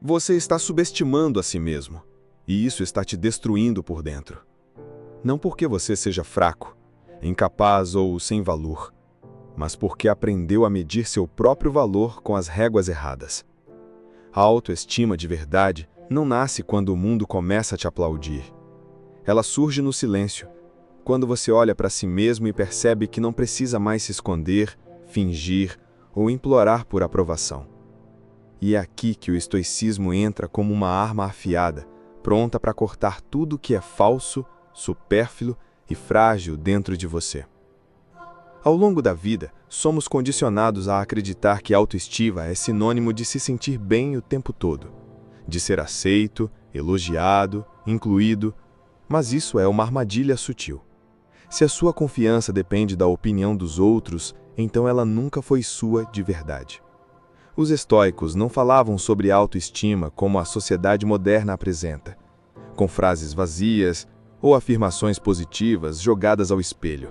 Você está subestimando a si mesmo, e isso está te destruindo por dentro. Não porque você seja fraco, incapaz ou sem valor, mas porque aprendeu a medir seu próprio valor com as réguas erradas. A autoestima de verdade não nasce quando o mundo começa a te aplaudir. Ela surge no silêncio, quando você olha para si mesmo e percebe que não precisa mais se esconder, fingir ou implorar por aprovação. E é aqui que o estoicismo entra como uma arma afiada, pronta para cortar tudo que é falso, supérfluo e frágil dentro de você. Ao longo da vida, somos condicionados a acreditar que autoestima é sinônimo de se sentir bem o tempo todo, de ser aceito, elogiado, incluído, mas isso é uma armadilha sutil. Se a sua confiança depende da opinião dos outros, então ela nunca foi sua de verdade. Os estoicos não falavam sobre autoestima como a sociedade moderna apresenta, com frases vazias ou afirmações positivas jogadas ao espelho.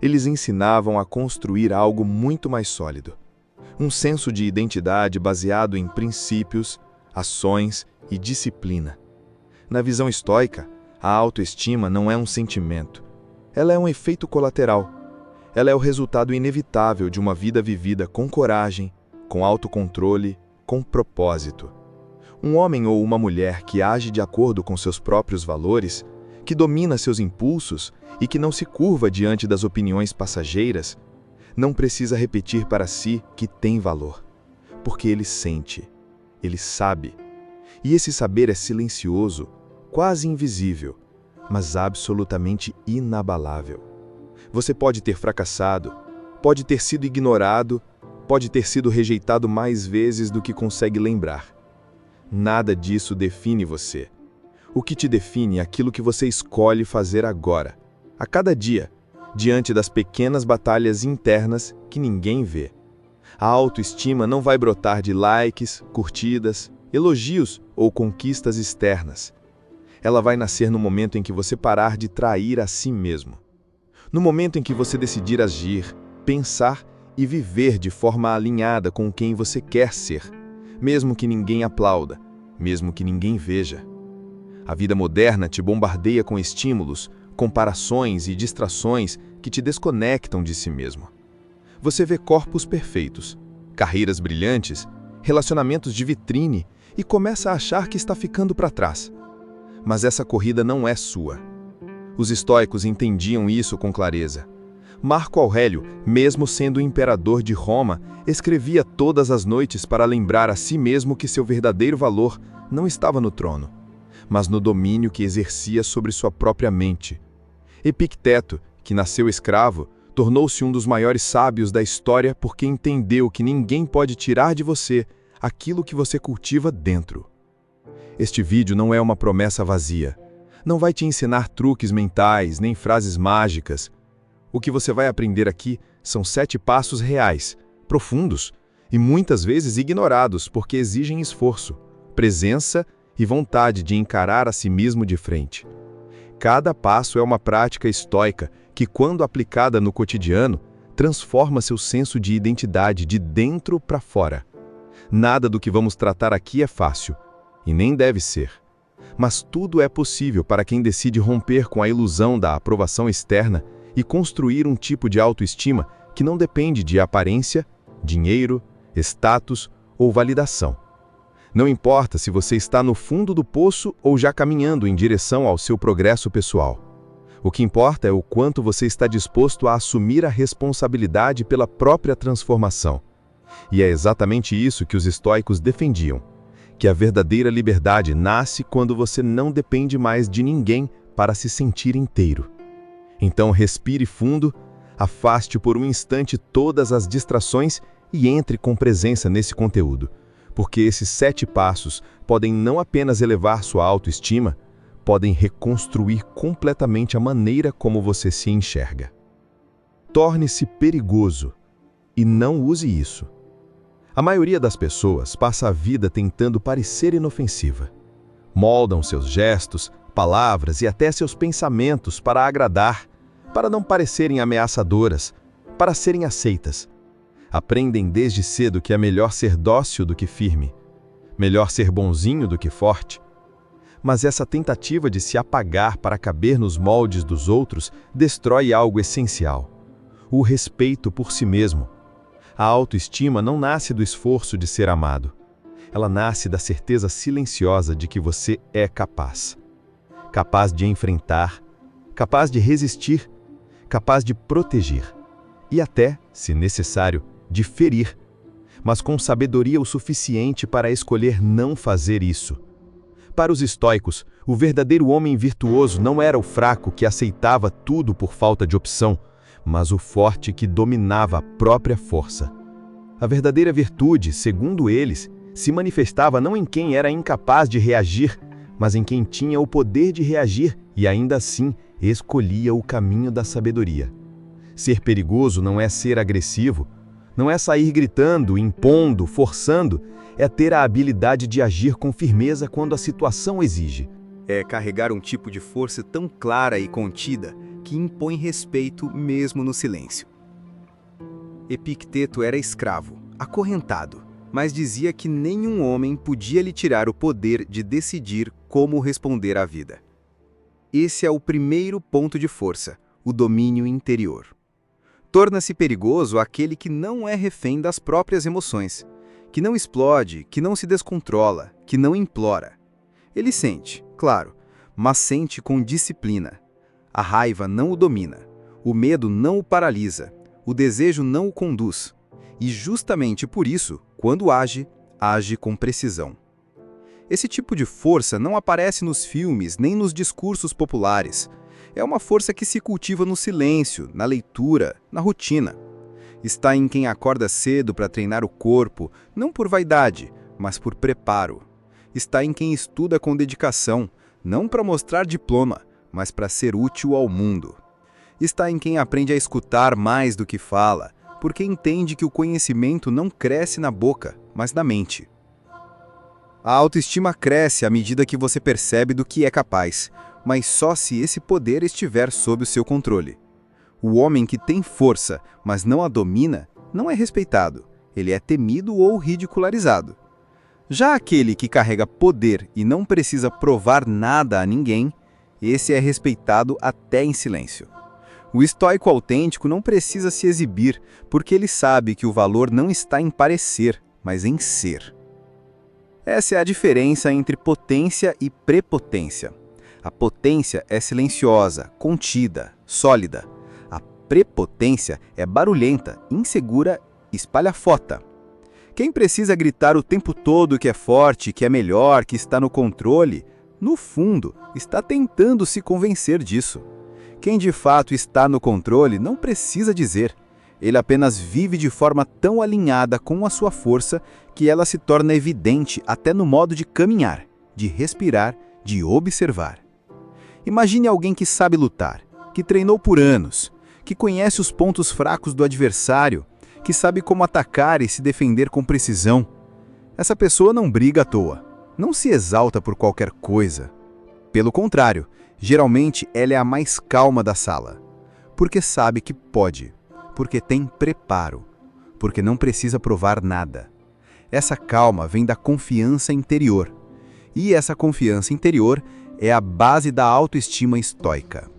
Eles ensinavam a construir algo muito mais sólido, um senso de identidade baseado em princípios, ações e disciplina. Na visão estoica, a autoestima não é um sentimento, ela é um efeito colateral. Ela é o resultado inevitável de uma vida vivida com coragem, com autocontrole, com propósito. Um homem ou uma mulher que age de acordo com seus próprios valores, que domina seus impulsos e que não se curva diante das opiniões passageiras, não precisa repetir para si que tem valor, porque ele sente, ele sabe. E esse saber é silencioso, quase invisível, mas absolutamente inabalável. Você pode ter fracassado, pode ter sido ignorado, pode ter sido rejeitado mais vezes do que consegue lembrar. Nada disso define você. O que te define é aquilo que você escolhe fazer agora, a cada dia, diante das pequenas batalhas internas que ninguém vê. A autoestima não vai brotar de likes, curtidas, elogios ou conquistas externas. Ela vai nascer no momento em que você parar de trair a si mesmo. No momento em que você decidir agir, pensar e viver de forma alinhada com quem você quer ser, mesmo que ninguém aplauda, mesmo que ninguém veja. A vida moderna te bombardeia com estímulos, comparações e distrações que te desconectam de si mesmo. Você vê corpos perfeitos, carreiras brilhantes, relacionamentos de vitrine e começa a achar que está ficando para trás. Mas essa corrida não é sua. Os estoicos entendiam isso com clareza. Marco Aurélio, mesmo sendo imperador de Roma, escrevia todas as noites para lembrar a si mesmo que seu verdadeiro valor não estava no trono, mas no domínio que exercia sobre sua própria mente. Epicteto, que nasceu escravo, tornou-se um dos maiores sábios da história porque entendeu que ninguém pode tirar de você aquilo que você cultiva dentro. Este vídeo não é uma promessa vazia. Não vai te ensinar truques mentais, nem frases mágicas. O que você vai aprender aqui são 7 passos reais, profundos e muitas vezes ignorados porque exigem esforço, presença e vontade de encarar a si mesmo de frente. Cada passo é uma prática estoica que, quando aplicada no cotidiano, transforma seu senso de identidade de dentro para fora. Nada do que vamos tratar aqui é fácil, e nem deve ser. Mas tudo é possível para quem decide romper com a ilusão da aprovação externa e construir um tipo de autoestima que não depende de aparência, dinheiro, status ou validação. Não importa se você está no fundo do poço ou já caminhando em direção ao seu progresso pessoal. O que importa é o quanto você está disposto a assumir a responsabilidade pela própria transformação. E é exatamente isso que os estoicos defendiam, que a verdadeira liberdade nasce quando você não depende mais de ninguém para se sentir inteiro. Então respire fundo, afaste por um instante todas as distrações e entre com presença nesse conteúdo, porque esses 7 passos podem não apenas elevar sua autoestima, podem reconstruir completamente a maneira como você se enxerga. Torne-se perigoso e não use isso. A maioria das pessoas passa a vida tentando parecer inofensiva. Moldam seus gestos, palavras e até seus pensamentos para agradar, para não parecerem ameaçadoras, para serem aceitas. Aprendem desde cedo que é melhor ser dócil do que firme. melhor ser bonzinho do que forte. Mas essa tentativa de se apagar para caber nos moldes dos outros destrói algo essencial: o respeito por si mesmo. A autoestima não nasce do esforço de ser amado. Ela nasce da certeza silenciosa de que você é capaz. Capaz de enfrentar, capaz de resistir, capaz de proteger e até, se necessário, de ferir, mas com sabedoria o suficiente para escolher não fazer isso. Para os estoicos, o verdadeiro homem virtuoso não era o fraco que aceitava tudo por falta de opção, mas o forte que dominava a própria força. A verdadeira virtude, segundo eles, se manifestava não em quem era incapaz de reagir, mas em quem tinha o poder de reagir e ainda assim escolhia o caminho da sabedoria. Ser perigoso não é ser agressivo, não é sair gritando, impondo, forçando, é ter a habilidade de agir com firmeza quando a situação exige. É carregar um tipo de força tão clara e contida que impõe respeito mesmo no silêncio. Epicteto era escravo, acorrentado, mas dizia que nenhum homem podia lhe tirar o poder de decidir como responder à vida. Esse é o primeiro ponto de força, o domínio interior. Torna-se perigoso aquele que não é refém das próprias emoções, que não explode, que não se descontrola, que não implora. Ele sente, claro, mas sente com disciplina. A raiva não o domina, o medo não o paralisa, o desejo não o conduz. E justamente por isso, quando age, age com precisão. Esse tipo de força não aparece nos filmes nem nos discursos populares. É uma força que se cultiva no silêncio, na leitura, na rotina. Está em quem acorda cedo para treinar o corpo, não por vaidade, mas por preparo. Está em quem estuda com dedicação, não para mostrar diploma, mas para ser útil ao mundo. Está em quem aprende a escutar mais do que fala, porque entende que o conhecimento não cresce na boca, mas na mente. A autoestima cresce à medida que você percebe do que é capaz, mas só se esse poder estiver sob o seu controle. O homem que tem força, mas não a domina, não é respeitado, ele é temido ou ridicularizado. Já aquele que carrega poder e não precisa provar nada a ninguém, esse é respeitado até em silêncio. O estoico autêntico não precisa se exibir, porque ele sabe que o valor não está em parecer, mas em ser. Essa é a diferença entre potência e prepotência. A potência é silenciosa, contida, sólida. A prepotência é barulhenta, insegura, espalhafota. Quem precisa gritar o tempo todo que é forte, que é melhor, que está no controle, no fundo, está tentando se convencer disso. Quem de fato está no controle não precisa dizer. Ele apenas vive de forma tão alinhada com a sua força que ela se torna evidente até no modo de caminhar, de respirar, de observar. Imagine alguém que sabe lutar, que treinou por anos, que conhece os pontos fracos do adversário, que sabe como atacar e se defender com precisão. Essa pessoa não briga à toa, não se exalta por qualquer coisa. Pelo contrário, geralmente ela é a mais calma da sala, porque sabe que pode, porque tem preparo, porque não precisa provar nada. Essa calma vem da confiança interior, e essa confiança interior é a base da autoestima estoica.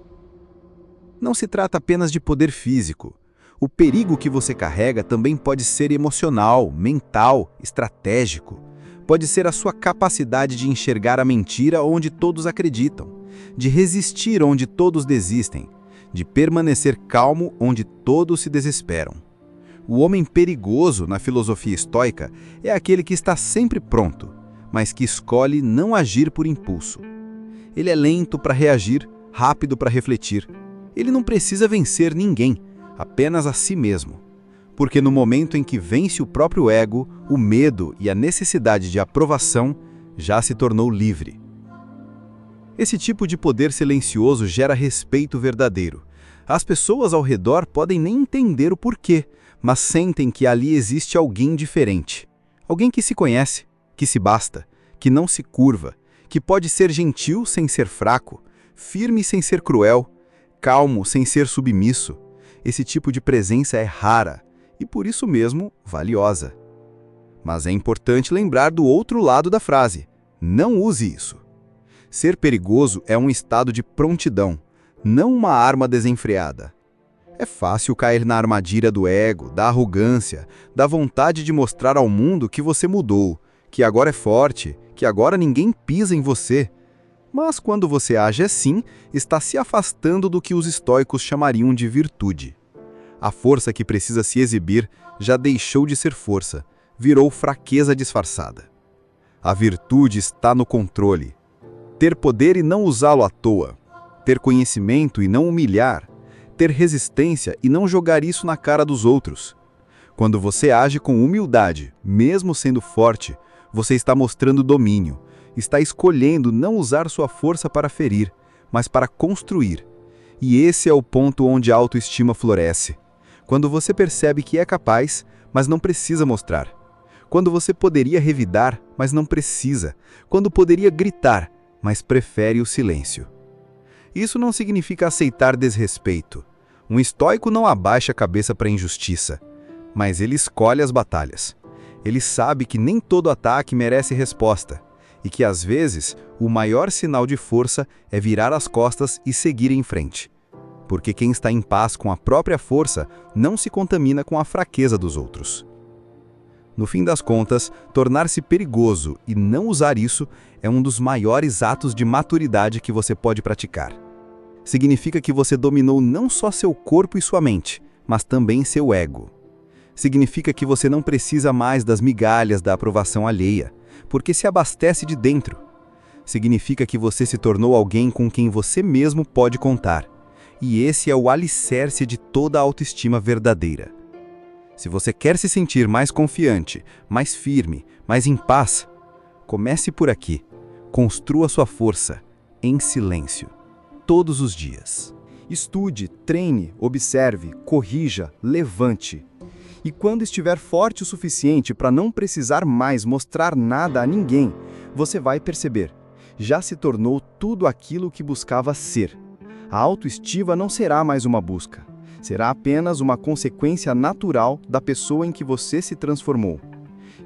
Não se trata apenas de poder físico. O perigo que você carrega também pode ser emocional, mental, estratégico. Pode ser a sua capacidade de enxergar a mentira onde todos acreditam, de resistir onde todos desistem, de permanecer calmo onde todos se desesperam. O homem perigoso na filosofia estoica é aquele que está sempre pronto, mas que escolhe não agir por impulso. Ele é lento para reagir, rápido para refletir. Ele não precisa vencer ninguém, apenas a si mesmo. Porque no momento em que vence o próprio ego, o medo e a necessidade de aprovação, já se tornou livre. Esse tipo de poder silencioso gera respeito verdadeiro. As pessoas ao redor podem nem entender o porquê, mas sentem que ali existe alguém diferente. Alguém que se conhece, que se basta, que não se curva, que pode ser gentil sem ser fraco, firme sem ser cruel, calmo sem ser submisso. Esse tipo de presença é rara e, por isso mesmo, valiosa. Mas é importante lembrar do outro lado da frase: não use isso. Ser perigoso é um estado de prontidão, não uma arma desenfreada. É fácil cair na armadilha do ego, da arrogância, da vontade de mostrar ao mundo que você mudou, que agora é forte, que agora ninguém pisa em você. Mas quando você age assim, está se afastando do que os estoicos chamariam de virtude. A força que precisa se exibir já deixou de ser força, virou fraqueza disfarçada. A virtude está no controle. Ter poder e não usá-lo à toa. Ter conhecimento e não humilhar. Ter resistência e não jogar isso na cara dos outros. Quando você age com humildade, mesmo sendo forte, você está mostrando domínio, está escolhendo não usar sua força para ferir, mas para construir. E esse é o ponto onde a autoestima floresce. Quando você percebe que é capaz, mas não precisa mostrar. Quando você poderia revidar, mas não precisa. Quando poderia gritar, mas prefere o silêncio. Isso não significa aceitar desrespeito. Um estoico não abaixa a cabeça para a injustiça, mas ele escolhe as batalhas. Ele sabe que nem todo ataque merece resposta, e que às vezes o maior sinal de força é virar as costas e seguir em frente. Porque quem está em paz com a própria força não se contamina com a fraqueza dos outros. No fim das contas, tornar-se perigoso e não usar isso é um dos maiores atos de maturidade que você pode praticar. Significa que você dominou não só seu corpo e sua mente, mas também seu ego. Significa que você não precisa mais das migalhas da aprovação alheia, porque se abastece de dentro. Significa que você se tornou alguém com quem você mesmo pode contar. E esse é o alicerce de toda a autoestima verdadeira. Se você quer se sentir mais confiante, mais firme, mais em paz, comece por aqui. Construa sua força, em silêncio, todos os dias. Estude, treine, observe, corrija, levante. E quando estiver forte o suficiente para não precisar mais mostrar nada a ninguém, você vai perceber: já se tornou tudo aquilo que buscava ser. A autoestima não será mais uma busca. Será apenas uma consequência natural da pessoa em que você se transformou.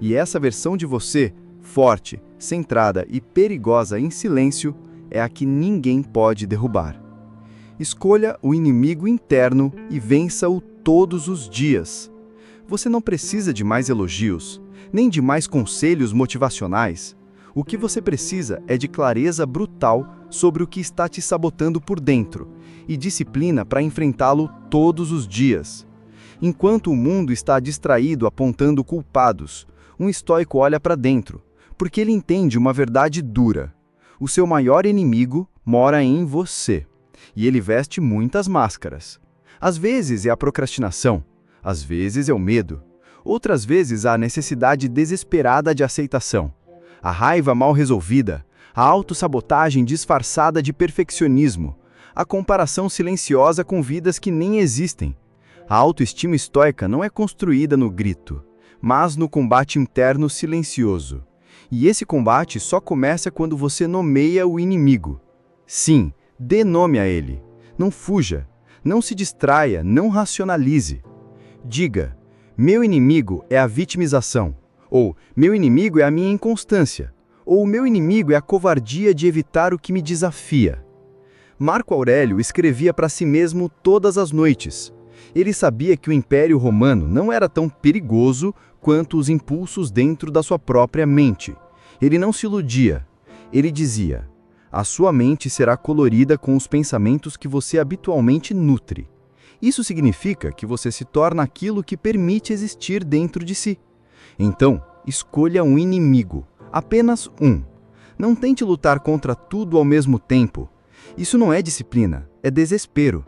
E essa versão de você, forte, centrada e perigosa em silêncio, é a que ninguém pode derrubar. Escolha o inimigo interno e vença-o todos os dias. Você não precisa de mais elogios, nem de mais conselhos motivacionais. O que você precisa é de clareza brutal sobre o que está te sabotando por dentro e disciplina para enfrentá-lo todos os dias. Enquanto o mundo está distraído apontando culpados, um estoico olha para dentro, porque ele entende uma verdade dura. O seu maior inimigo mora em você, e ele veste muitas máscaras. Às vezes é a procrastinação, às vezes é o medo, outras vezes a necessidade desesperada de aceitação, a raiva mal resolvida, a autossabotagem disfarçada de perfeccionismo, a comparação silenciosa com vidas que nem existem. A autoestima estoica não é construída no grito, mas no combate interno silencioso. E esse combate só começa quando você nomeia o inimigo. Sim, dê nome a ele. Não fuja, não se distraia, não racionalize. Diga: meu inimigo é a vitimização, ou meu inimigo é a minha inconstância, ou o meu inimigo é a covardia de evitar o que me desafia. Marco Aurélio escrevia para si mesmo todas as noites. Ele sabia que o Império Romano não era tão perigoso quanto os impulsos dentro da sua própria mente. Ele não se iludia. Ele dizia: a sua mente será colorida com os pensamentos que você habitualmente nutre. Isso significa que você se torna aquilo que permite existir dentro de si. Então, escolha um inimigo, apenas um. Não tente lutar contra tudo ao mesmo tempo. Isso não é disciplina, é desespero.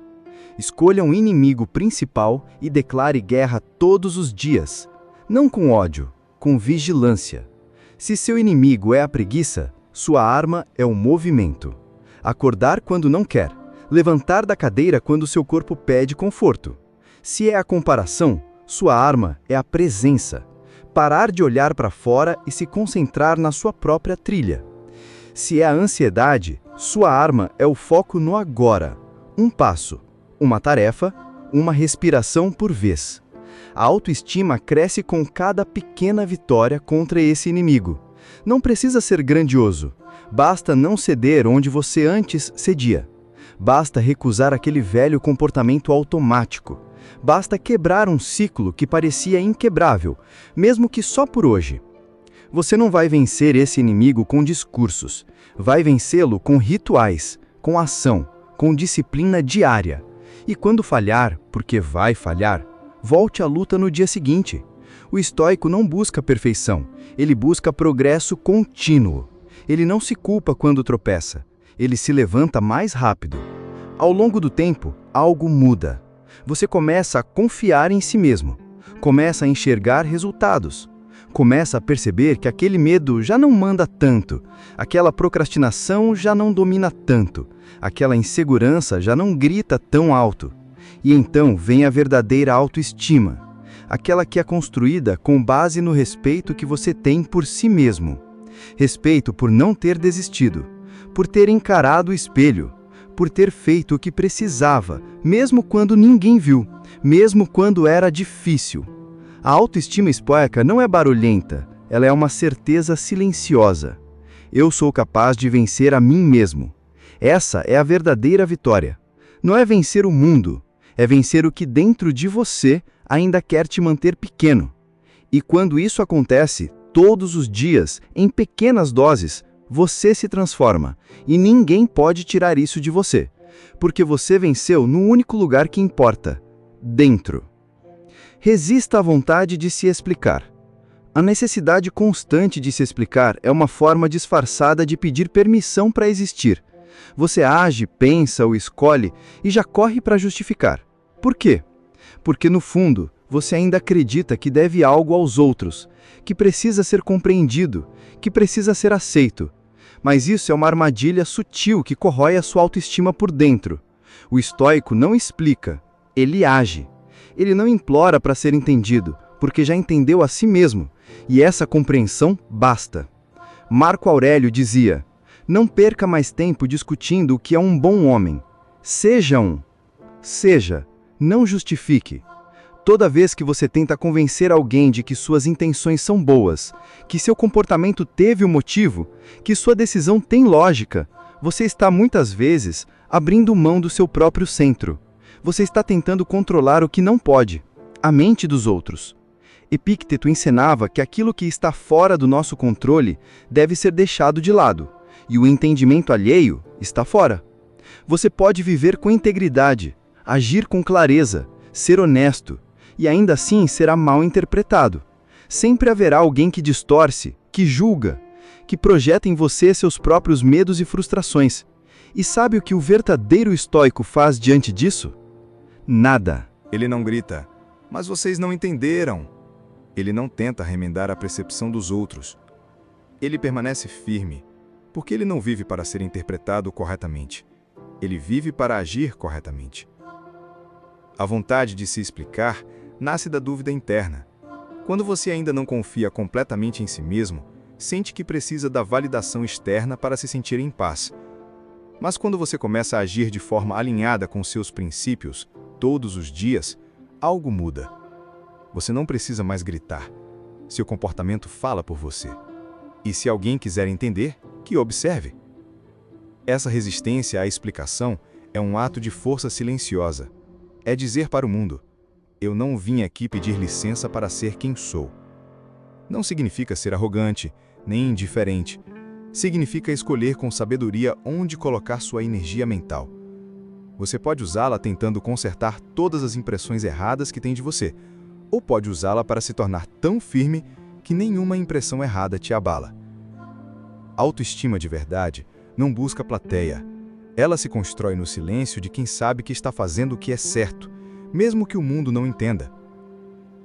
Escolha um inimigo principal e declare guerra todos os dias. Não com ódio, com vigilância. Se seu inimigo é a preguiça, sua arma é o movimento. Acordar quando não quer. Levantar da cadeira quando seu corpo pede conforto. Se é a comparação, sua arma é a presença. Parar de olhar para fora e se concentrar na sua própria trilha. Se é a ansiedade, sua arma é o foco no agora. Um passo, uma tarefa, uma respiração por vez. A autoestima cresce com cada pequena vitória contra esse inimigo. Não precisa ser grandioso. Basta não ceder onde você antes cedia. Basta recusar aquele velho comportamento automático. Basta quebrar um ciclo que parecia inquebrável, mesmo que só por hoje. Você não vai vencer esse inimigo com discursos. Vai vencê-lo com rituais, com ação, com disciplina diária. E quando falhar, porque vai falhar, volte à luta no dia seguinte. O estoico não busca perfeição, ele busca progresso contínuo. Ele não se culpa quando tropeça, ele se levanta mais rápido. Ao longo do tempo, algo muda. Você começa a confiar em si mesmo, começa a enxergar resultados, começa a perceber que aquele medo já não manda tanto, aquela procrastinação já não domina tanto, aquela insegurança já não grita tão alto. E então vem a verdadeira autoestima, aquela que é construída com base no respeito que você tem por si mesmo. Respeito por não ter desistido, por ter encarado o espelho, por ter feito o que precisava, mesmo quando ninguém viu, mesmo quando era difícil. A autoestima estoica não é barulhenta, ela é uma certeza silenciosa. Eu sou capaz de vencer a mim mesmo. Essa é a verdadeira vitória. Não é vencer o mundo, é vencer o que dentro de você ainda quer te manter pequeno. E quando isso acontece, todos os dias, em pequenas doses, você se transforma, e ninguém pode tirar isso de você, porque você venceu no único lugar que importa, dentro. Resista à vontade de se explicar. A necessidade constante de se explicar é uma forma disfarçada de pedir permissão para existir. Você age, pensa ou escolhe e já corre para justificar. Por quê? Porque, no fundo, você ainda acredita que deve algo aos outros, que precisa ser compreendido, que precisa ser aceito. Mas isso é uma armadilha sutil que corrói a sua autoestima por dentro. O estoico não explica, ele age. Ele não implora para ser entendido, porque já entendeu a si mesmo, e essa compreensão basta. Marco Aurélio dizia: não perca mais tempo discutindo o que é um bom homem. Seja um. Seja, não justifique. Toda vez que você tenta convencer alguém de que suas intenções são boas, que seu comportamento teve um motivo, que sua decisão tem lógica, você está muitas vezes abrindo mão do seu próprio centro. Você está tentando controlar o que não pode, a mente dos outros. Epícteto ensinava que aquilo que está fora do nosso controle deve ser deixado de lado, e o entendimento alheio está fora. Você pode viver com integridade, agir com clareza, ser honesto, e ainda assim será mal interpretado. Sempre haverá alguém que distorce, que julga, que projeta em você seus próprios medos e frustrações. E sabe o que o verdadeiro estoico faz diante disso? Nada. Ele não grita, mas vocês não entenderam. Ele não tenta remendar a percepção dos outros. Ele permanece firme, porque ele não vive para ser interpretado corretamente. Ele vive para agir corretamente. A vontade de se explicar nasce da dúvida interna. Quando você ainda não confia completamente em si mesmo, sente que precisa da validação externa para se sentir em paz. Mas quando você começa a agir de forma alinhada com seus princípios, todos os dias, algo muda. Você não precisa mais gritar. Seu comportamento fala por você. E se alguém quiser entender, que observe. Essa resistência à explicação é um ato de força silenciosa. É dizer para o mundo: eu não vim aqui pedir licença para ser quem sou. Não significa ser arrogante, nem indiferente. Significa escolher com sabedoria onde colocar sua energia mental. Você pode usá-la tentando consertar todas as impressões erradas que tem de você, ou pode usá-la para se tornar tão firme que nenhuma impressão errada te abala. Autoestima de verdade não busca plateia. Ela se constrói no silêncio de quem sabe que está fazendo o que é certo, mesmo que o mundo não entenda.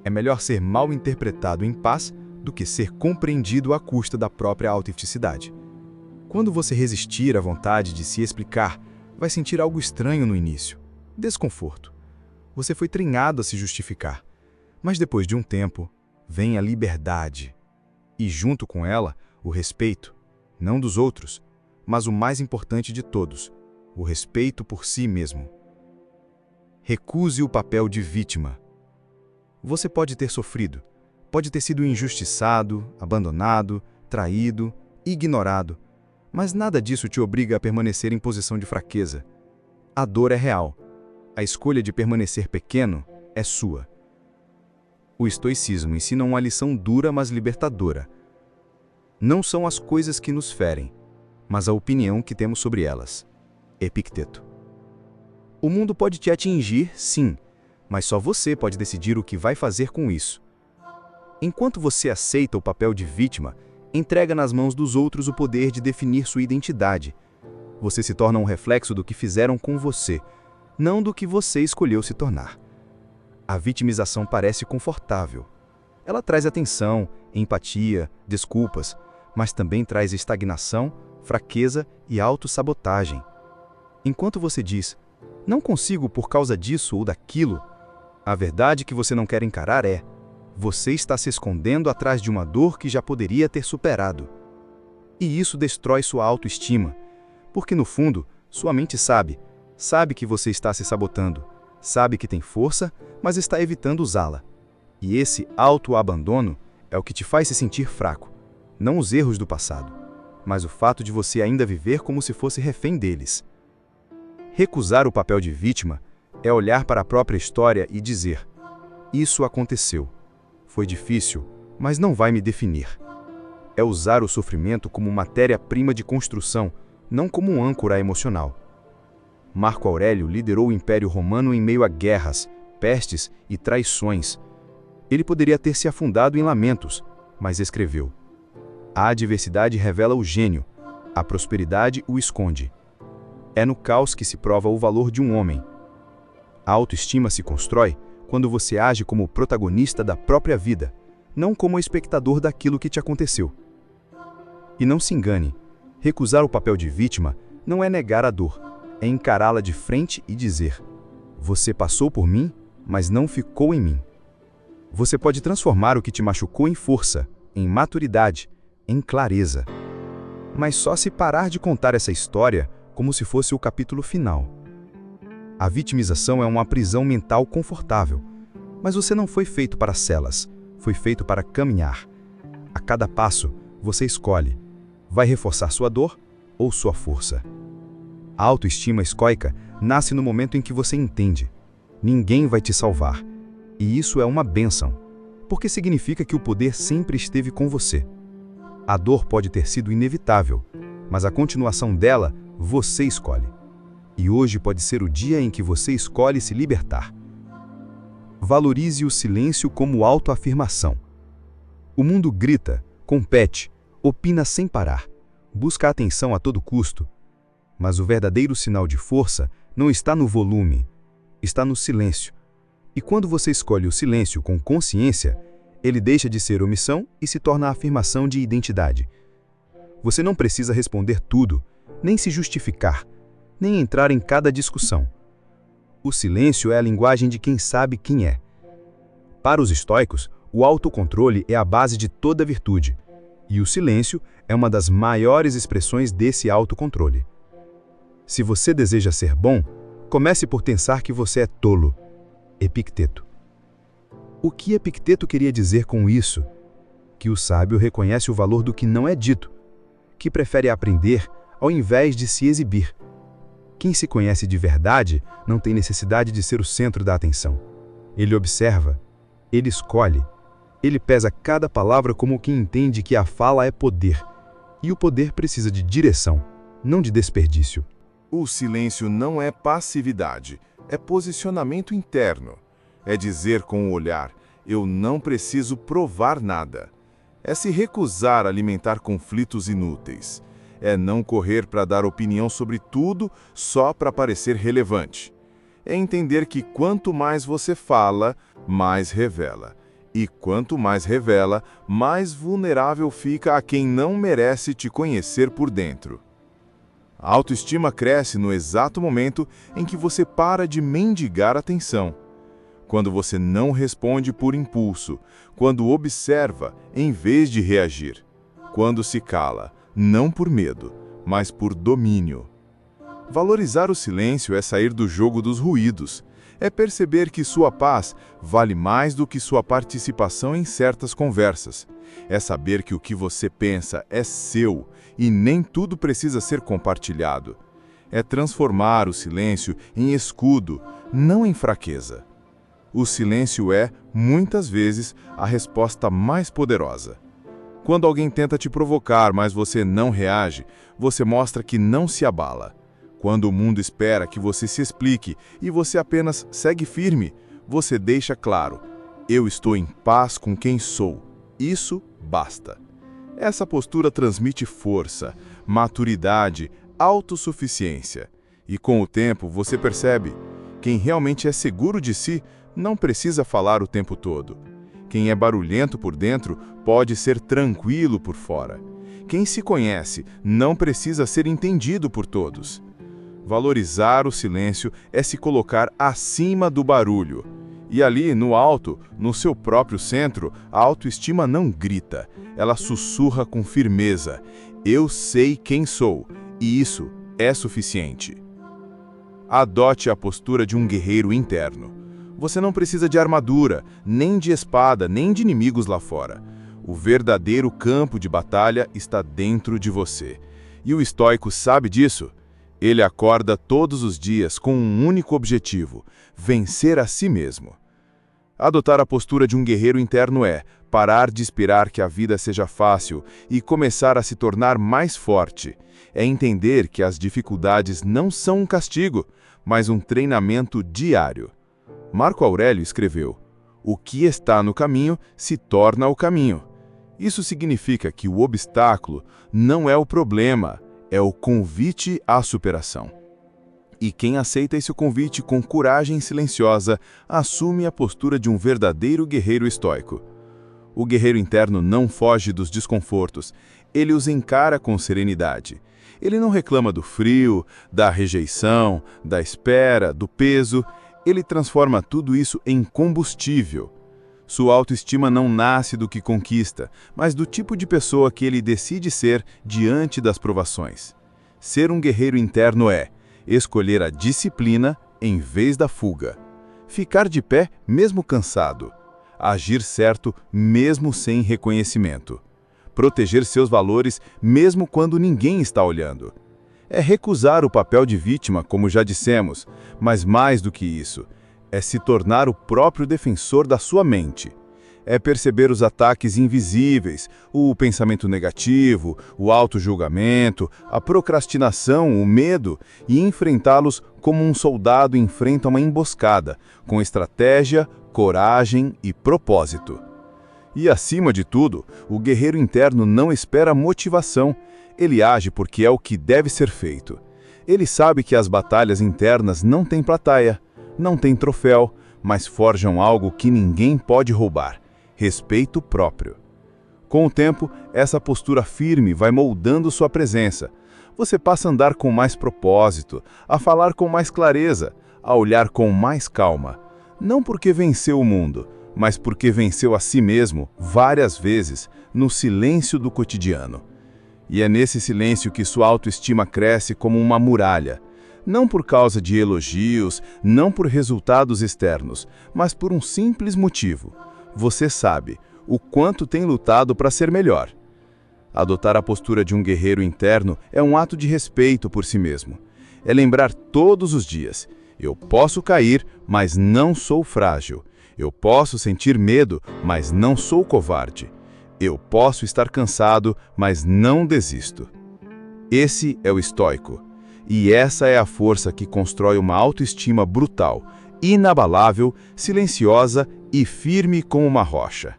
É melhor ser mal interpretado em paz do que ser compreendido à custa da própria autenticidade. Quando você resistir à vontade de se explicar, vai sentir algo estranho no início, desconforto. Você foi treinado a se justificar, mas depois de um tempo, vem a liberdade. E junto com ela, o respeito, não dos outros, mas o mais importante de todos, o respeito por si mesmo. Recuse o papel de vítima. Você pode ter sofrido, pode ter sido injustiçado, abandonado, traído, ignorado, mas nada disso te obriga a permanecer em posição de fraqueza. A dor é real. A escolha de permanecer pequeno é sua. O estoicismo ensina uma lição dura, mas libertadora. Não são as coisas que nos ferem, mas a opinião que temos sobre elas. Epicteto. O mundo pode te atingir, sim, mas só você pode decidir o que vai fazer com isso. Enquanto você aceita o papel de vítima, entrega nas mãos dos outros o poder de definir sua identidade. Você se torna um reflexo do que fizeram com você, não do que você escolheu se tornar. A vitimização parece confortável. Ela traz atenção, empatia, desculpas, mas também traz estagnação, fraqueza e autossabotagem. Enquanto você diz, não consigo por causa disso ou daquilo, a verdade que você não quer encarar é, você está se escondendo atrás de uma dor que já poderia ter superado. E isso destrói sua autoestima, porque no fundo, sua mente sabe que você está se sabotando, sabe que tem força, mas está evitando usá-la. E esse autoabandono é o que te faz se sentir fraco, não os erros do passado, mas o fato de você ainda viver como se fosse refém deles. Recusar o papel de vítima é olhar para a própria história e dizer, isso aconteceu. Foi difícil, mas não vai me definir. É usar o sofrimento como matéria-prima de construção, não como um âncora emocional. Marco Aurélio liderou o Império Romano em meio a guerras, pestes e traições. Ele poderia ter se afundado em lamentos, mas escreveu: a adversidade revela o gênio, a prosperidade o esconde. É no caos que se prova o valor de um homem. A autoestima se constrói quando você age como protagonista da própria vida, não como espectador daquilo que te aconteceu. E não se engane, recusar o papel de vítima não é negar a dor, é encará-la de frente e dizer: você passou por mim, mas não ficou em mim. Você pode transformar o que te machucou em força, em maturidade, em clareza. Mas só se parar de contar essa história como se fosse o capítulo final. A vitimização é uma prisão mental confortável, mas você não foi feito para celas, foi feito para caminhar. A cada passo, você escolhe: vai reforçar sua dor ou sua força? A autoestima estoica nasce no momento em que você entende: ninguém vai te salvar. E isso é uma bênção, porque significa que o poder sempre esteve com você. A dor pode ter sido inevitável, mas a continuação dela você escolhe. E hoje pode ser o dia em que você escolhe se libertar. Valorize o silêncio como autoafirmação. O mundo grita, compete, opina sem parar, busca atenção a todo custo. Mas o verdadeiro sinal de força não está no volume, está no silêncio. E quando você escolhe o silêncio com consciência, ele deixa de ser omissão e se torna a afirmação de identidade. Você não precisa responder tudo, nem se justificar, nem entrar em cada discussão. O silêncio é a linguagem de quem sabe quem é. Para os estoicos, o autocontrole é a base de toda virtude, e o silêncio é uma das maiores expressões desse autocontrole. Se você deseja ser bom, comece por pensar que você é tolo. Epicteto. O que Epicteto queria dizer com isso? Que o sábio reconhece o valor do que não é dito, que prefere aprender ao invés de se exibir. Quem se conhece de verdade não tem necessidade de ser o centro da atenção. Ele observa, ele escolhe, ele pesa cada palavra como quem entende que a fala é poder, e o poder precisa de direção, não de desperdício. O silêncio não é passividade, é posicionamento interno. É dizer com o olhar, eu não preciso provar nada. É se recusar a alimentar conflitos inúteis. É não correr para dar opinião sobre tudo só para parecer relevante. É entender que quanto mais você fala, mais revela. E quanto mais revela, mais vulnerável fica a quem não merece te conhecer por dentro. A autoestima cresce no exato momento em que você para de mendigar atenção. Quando você não responde por impulso, quando observa em vez de reagir. Quando se cala, não por medo, mas por domínio. Valorizar o silêncio é sair do jogo dos ruídos, É perceber que sua paz vale mais do que sua participação em certas conversas. É saber que o que você pensa é seu e nem tudo precisa ser compartilhado. É transformar o silêncio em escudo, não em fraqueza. O silêncio é, muitas vezes, a resposta mais poderosa. Quando alguém tenta te provocar, mas você não reage, você mostra que não se abala. Quando o mundo espera que você se explique e você apenas segue firme, você deixa claro: eu estou em paz com quem sou. Isso basta. Essa postura transmite força, maturidade, autossuficiência. E com o tempo você percebe: quem realmente é seguro de si não precisa falar o tempo todo. Quem é barulhento por dentro pode ser tranquilo por fora. Quem se conhece não precisa ser entendido por todos. Valorizar o silêncio é se colocar acima do barulho. E ali, no alto, no seu próprio centro, a autoestima não grita, ela sussurra com firmeza: eu sei quem sou, e isso é suficiente. Adote a postura de um guerreiro interno. Você não precisa de armadura, nem de espada, nem de inimigos lá fora. O verdadeiro campo de batalha está dentro de você. E o estoico sabe disso. Ele acorda todos os dias com um único objetivo: vencer a si mesmo. Adotar a postura de um guerreiro interno é parar de esperar que a vida seja fácil e começar a se tornar mais forte. É entender que as dificuldades não são um castigo, mas um treinamento diário. Marco Aurélio escreveu: o que está no caminho se torna o caminho. Isso significa que o obstáculo não é o problema, é o convite à superação. E quem aceita esse convite com coragem silenciosa, assume a postura de um verdadeiro guerreiro estoico. O guerreiro interno não foge dos desconfortos, ele os encara com serenidade. Ele não reclama do frio, da rejeição, da espera, do peso. Ele transforma tudo isso em combustível. Sua autoestima não nasce do que conquista, mas do tipo de pessoa que ele decide ser diante das provações. Ser um guerreiro interno é escolher a disciplina em vez da fuga, ficar de pé mesmo cansado, agir certo mesmo sem reconhecimento, proteger seus valores mesmo quando ninguém está olhando. É recusar o papel de vítima, como já dissemos, mas mais do que isso, é se tornar o próprio defensor da sua mente. É perceber os ataques invisíveis, o pensamento negativo, o auto-julgamento, a procrastinação, o medo, e enfrentá-los como um soldado enfrenta uma emboscada, com estratégia, coragem e propósito. E, acima de tudo, o guerreiro interno não espera motivação, ele age porque é o que deve ser feito. Ele sabe que as batalhas internas não têm plateia, não têm troféu, mas forjam algo que ninguém pode roubar: respeito próprio. Com o tempo, essa postura firme vai moldando sua presença. Você passa a andar com mais propósito, a falar com mais clareza, a olhar com mais calma. Não porque venceu o mundo, mas porque venceu a si mesmo várias vezes no silêncio do cotidiano. E é nesse silêncio que sua autoestima cresce como uma muralha. Não por causa de elogios, não por resultados externos, mas por um simples motivo: você sabe o quanto tem lutado para ser melhor. Adotar a postura de um guerreiro interno é um ato de respeito por si mesmo. É lembrar todos os dias: eu posso cair, mas não sou frágil. Eu posso sentir medo, mas não sou covarde. Eu posso estar cansado, mas não desisto. Esse é o estoico. E essa é a força que constrói uma autoestima brutal, inabalável, silenciosa e firme como uma rocha.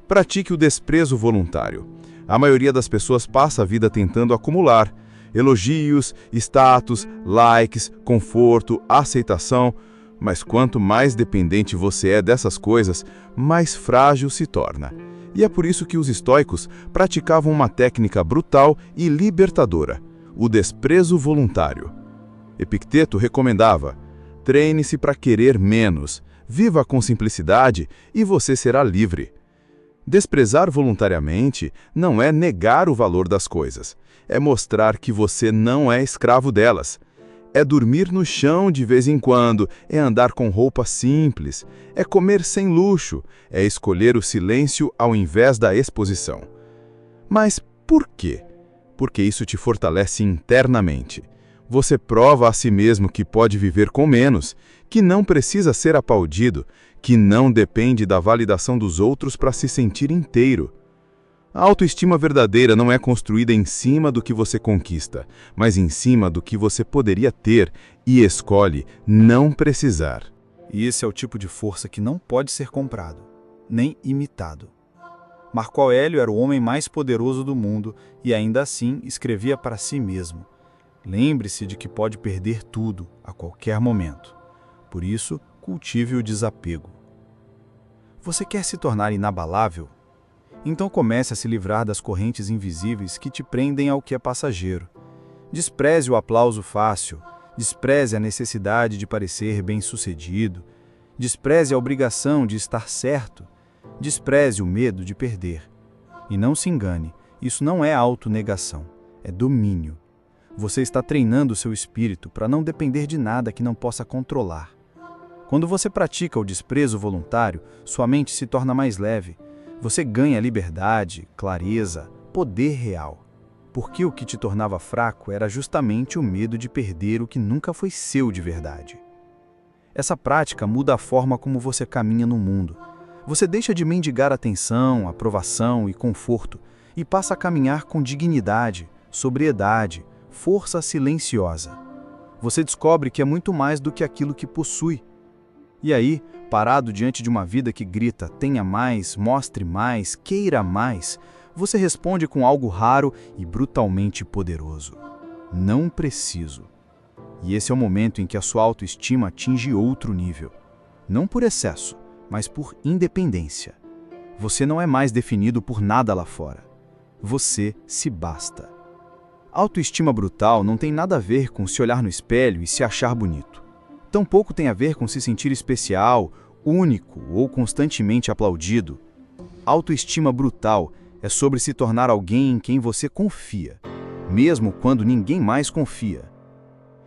Pratique o desprezo voluntário. A maioria das pessoas passa a vida tentando acumular elogios, status, likes, conforto, aceitação, mas quanto mais dependente você é dessas coisas, mais frágil se torna. E é por isso que os estoicos praticavam uma técnica brutal e libertadora: o desprezo voluntário. Epicteto recomendava: treine-se para querer menos, viva com simplicidade e você será livre. Desprezar voluntariamente não é negar o valor das coisas, é mostrar que você não é escravo delas. É dormir no chão de vez em quando, é andar com roupa simples, é comer sem luxo, é escolher o silêncio ao invés da exposição. Mas por quê? Porque isso te fortalece internamente. Você prova a si mesmo que pode viver com menos, que não precisa ser aplaudido, que não depende da validação dos outros para se sentir inteiro. A autoestima verdadeira não é construída em cima do que você conquista, mas em cima do que você poderia ter e escolhe não precisar. E esse é o tipo de força que não pode ser comprado, nem imitado. Marco Aurélio era o homem mais poderoso do mundo e ainda assim escrevia para si mesmo: lembre-se de que pode perder tudo a qualquer momento. Por isso, cultive o desapego. Você quer se tornar inabalável? Então comece a se livrar das correntes invisíveis que te prendem ao que é passageiro. Despreze o aplauso fácil, despreze a necessidade de parecer bem-sucedido, despreze a obrigação de estar certo, despreze o medo de perder. E não se engane, isso não é autonegação, é domínio. Você está treinando o seu espírito para não depender de nada que não possa controlar. Quando você pratica o desprezo voluntário, sua mente se torna mais leve. Você ganha liberdade, clareza, poder real. Porque o que te tornava fraco era justamente o medo de perder o que nunca foi seu de verdade. Essa prática muda a forma como você caminha no mundo. Você deixa de mendigar atenção, aprovação e conforto e passa a caminhar com dignidade, sobriedade, força silenciosa. Você descobre que é muito mais do que aquilo que possui. E aí, parado diante de uma vida que grita, tenha mais, mostre mais, queira mais, você responde com algo raro e brutalmente poderoso: não preciso. E esse é o momento em que a sua autoestima atinge outro nível. Não por excesso, mas por independência. Você não é mais definido por nada lá fora. Você se basta. Autoestima brutal não tem nada a ver com se olhar no espelho e se achar bonito. Tampouco tem a ver com se sentir especial, único ou constantemente aplaudido. Autoestima brutal é sobre se tornar alguém em quem você confia, mesmo quando ninguém mais confia.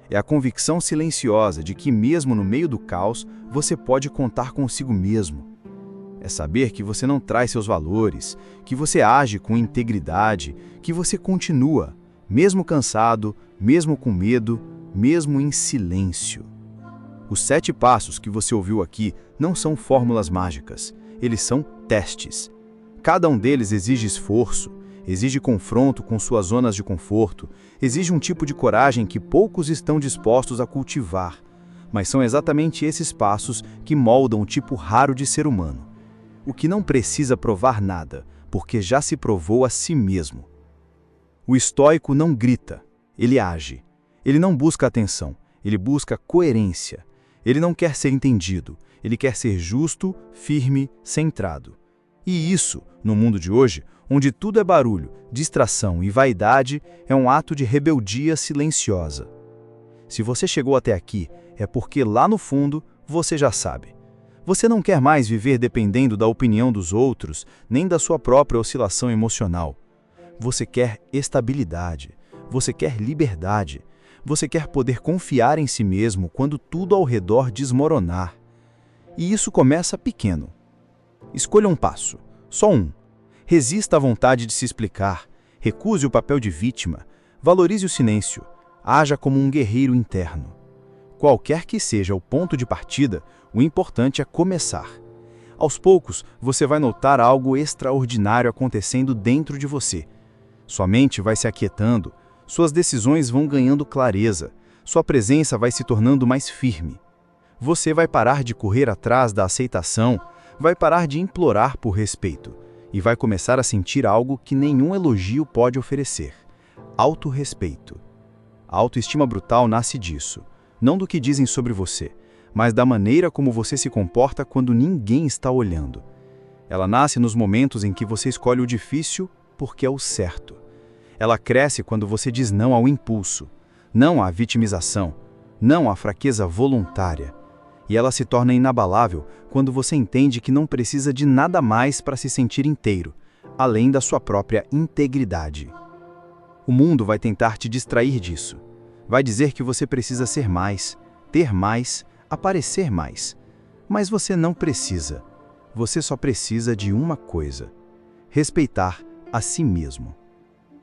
É a convicção silenciosa de que, mesmo no meio do caos, você pode contar consigo mesmo. É saber que você não traz seus valores, que você age com integridade, que você continua, mesmo cansado, mesmo com medo, mesmo em silêncio. Os 7 passos que você ouviu aqui não são fórmulas mágicas, eles são testes. Cada um deles exige esforço, exige confronto com suas zonas de conforto, exige um tipo de coragem que poucos estão dispostos a cultivar. Mas são exatamente esses passos que moldam o tipo raro de ser humano. O que não precisa provar nada, porque já se provou a si mesmo. O estoico não grita, ele age. Ele não busca atenção, ele busca coerência. Ele não quer ser entendido, ele quer ser justo, firme, centrado. E isso, no mundo de hoje, onde tudo é barulho, distração e vaidade, é um ato de rebeldia silenciosa. Se você chegou até aqui, é porque lá no fundo você já sabe. Você não quer mais viver dependendo da opinião dos outros, nem da sua própria oscilação emocional. Você quer estabilidade, você quer liberdade. Você quer poder confiar em si mesmo quando tudo ao redor desmoronar. E isso começa pequeno. Escolha um passo, só um. Resista à vontade de se explicar, recuse o papel de vítima, valorize o silêncio, haja como um guerreiro interno. Qualquer que seja o ponto de partida, o importante é começar. Aos poucos, você vai notar algo extraordinário acontecendo dentro de você. Sua mente vai se aquietando, suas decisões vão ganhando clareza, sua presença vai se tornando mais firme. Você vai parar de correr atrás da aceitação, vai parar de implorar por respeito e vai começar a sentir algo que nenhum elogio pode oferecer: autorrespeito. A autoestima brutal nasce disso, não do que dizem sobre você, mas da maneira como você se comporta quando ninguém está olhando. Ela nasce nos momentos em que você escolhe o difícil porque é o certo. Ela cresce quando você diz não ao impulso, não à vitimização, não à fraqueza voluntária. E ela se torna inabalável quando você entende que não precisa de nada mais para se sentir inteiro, além da sua própria integridade. O mundo vai tentar te distrair disso. Vai dizer que você precisa ser mais, ter mais, aparecer mais. Mas você não precisa. Você só precisa de uma coisa: respeitar a si mesmo.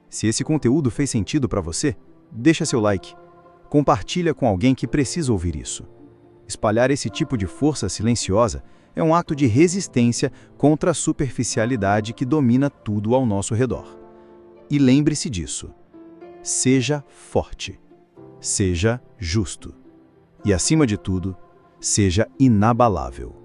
Se esse conteúdo fez sentido para você, deixa seu like. Compartilha com alguém que precisa ouvir isso. Espalhar esse tipo de força silenciosa é um ato de resistência contra a superficialidade que domina tudo ao nosso redor. E lembre-se disso. Seja forte. Seja justo. E, acima de tudo, seja inabalável.